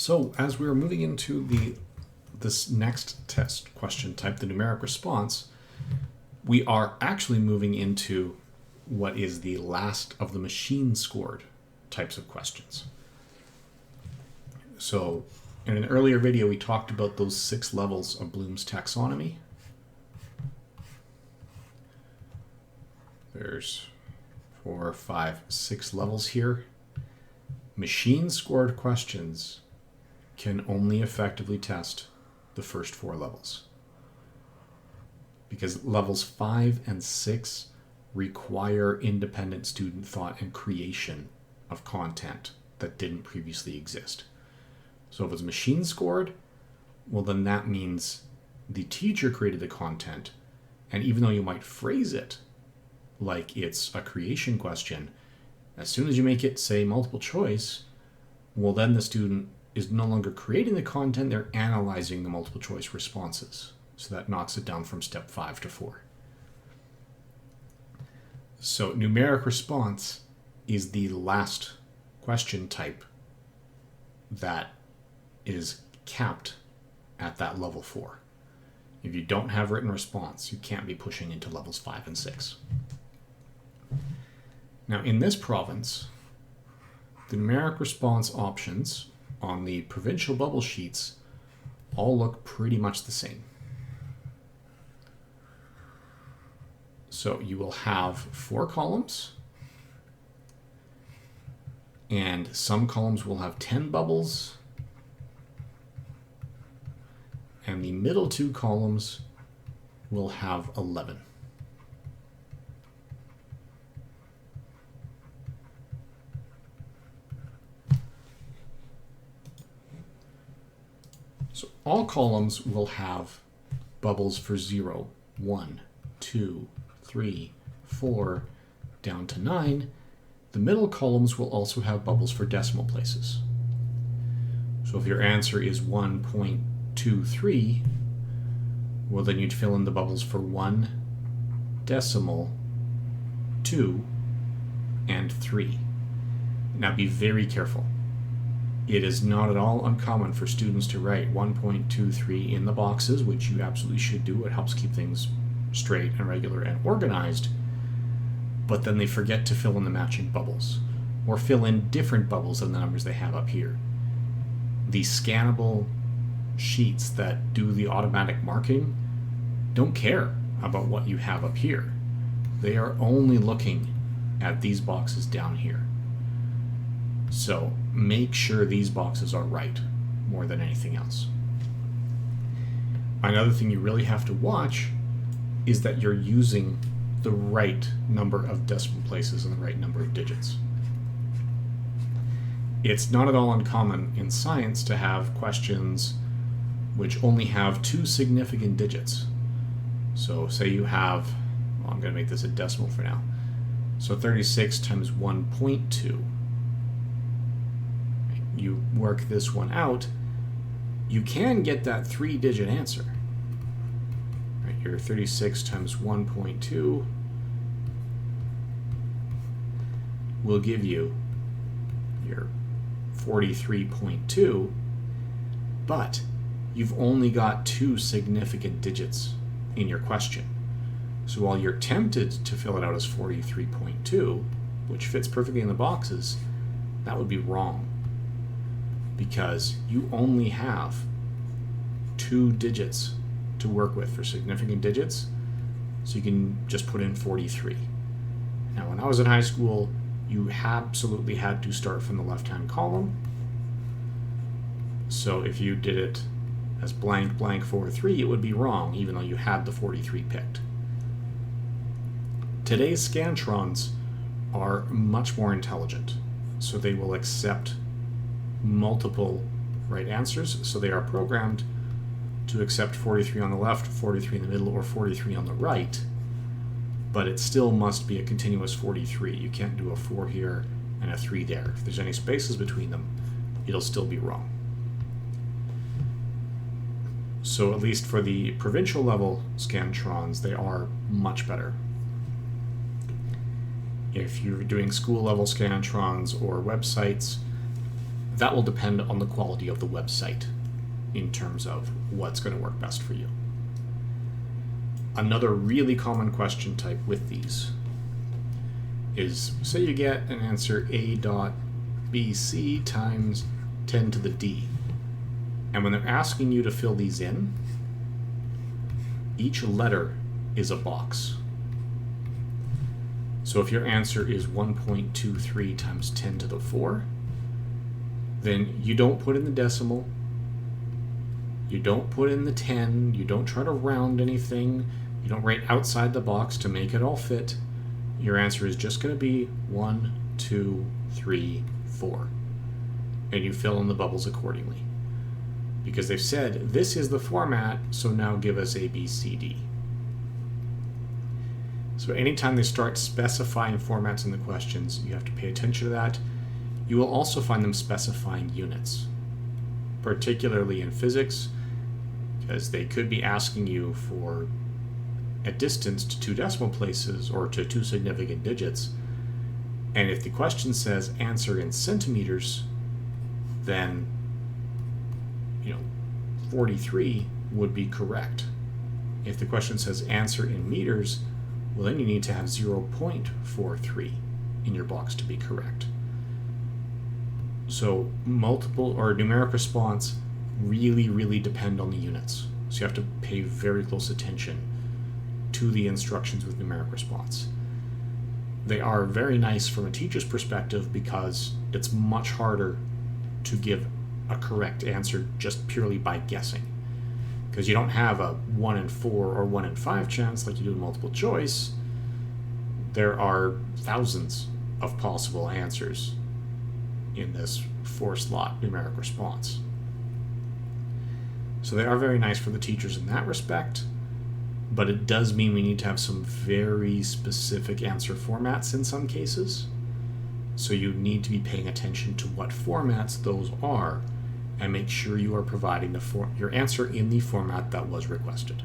So as we are moving into this next test question type, the numeric response, we are actually moving into what is the last of the machine scored types of questions. So in an earlier video, we talked about those 6 levels of Bloom's taxonomy. There's 4, 5, 6 levels here. Machine scored questions can only effectively test the first 4 levels, because levels 5 and 6 require independent student thought and creation of content that didn't previously exist. So if it's machine scored, well, then that means the teacher created the content, and even though you might phrase it like it's a creation question, as soon as you make it say multiple choice, well, then the student is no longer creating the content, they're analyzing the multiple choice responses. So that knocks it down from step 5 to 4. So numeric response is the last question type that is capped at that level 4. If you don't have written response, you can't be pushing into levels 5 and 6. Now in this province, the numeric response options on the provincial bubble sheets all look pretty much the same. So you will have 4 columns, and some columns will have 10 bubbles, and the middle 2 columns will have 11. So all columns will have bubbles for 0, 1, 2, 3, 4, down to 9. The middle columns will also have bubbles for decimal places. So if your answer is 1.23, well, then you'd fill in the bubbles for 1, decimal, 2, and 3. Now be very careful. It is not at all uncommon for students to write 1.23 in the boxes, which you absolutely should do. It helps keep things straight and regular and organized. But then they forget to fill in the matching bubbles, or fill in different bubbles than the numbers they have up here. The scannable sheets that do the automatic marking don't care about what you have up here. They are only looking at these boxes down here. So make sure these boxes are right more than anything else. Another thing you really have to watch is that you're using the right number of decimal places and the right number of digits. It's not at all uncommon in science to have questions which only have 2 significant digits. So say you have, well, I'm going to make this a decimal for now. So 36 times 1.2. You work this one out, you can get that 3-digit answer. Right, your 36 times 1.2 will give you your 43.2, but you've only got 2 significant digits in your question. So while you're tempted to fill it out as 43.2, which fits perfectly in the boxes, that would be wrong, because you only have 2 digits to work with for significant digits, so you can just put in 43. Now, when I was in high school, you absolutely had to start from the left-hand column. So if you did it as blank, blank, 43, it would be wrong, even though you had the 43 picked. Today's Scantrons are much more intelligent, so they will accept multiple right answers, so they are programmed to accept 43 on the left, 43 in the middle, or 43 on the right, but it still must be a continuous 43. You can't do a 4 here and a 3 there. If there's any spaces between them, it'll still be wrong. So at least for the provincial level Scantrons, they are much better. If you're doing school level Scantrons or websites, that will depend on the quality of the website in terms of what's going to work best for you. Another really common question type with these is, say you get an answer a dot bc times 10 to the d, and when they're asking you to fill these in, each letter is a box. So if your answer is 1.23 times 10 to the 4, then you don't put in the decimal, you don't put in the 10, you don't try to round anything, you don't write outside the box to make it all fit. Your answer is just going to be 1, 2, 3, 4. And you fill in the bubbles accordingly. Because they've said, this is the format, so now give us A, B, C, D. So anytime they start specifying formats in the questions, you have to pay attention to that. You will also find them specifying units, particularly in physics, because they could be asking you for a distance to 2 decimal places or to 2 significant digits. And if the question says answer in centimeters, then 43 would be correct. If the question says answer in meters, well, then you need to have 0.43 in your box to be correct. So multiple or numeric response really depend on the units. So you have to pay very close attention to the instructions with numeric response. They are very nice from a teacher's perspective because it's much harder to give a correct answer just purely by guessing. Because you don't have a 1 in 4 or 1 in 5 chance like you do in multiple choice. There are thousands of possible answers in this 4-slot numeric response. So they are very nice for the teachers in that respect, but it does mean we need to have some very specific answer formats in some cases. So you need to be paying attention to what formats those are and make sure you are providing your answer in the format that was requested.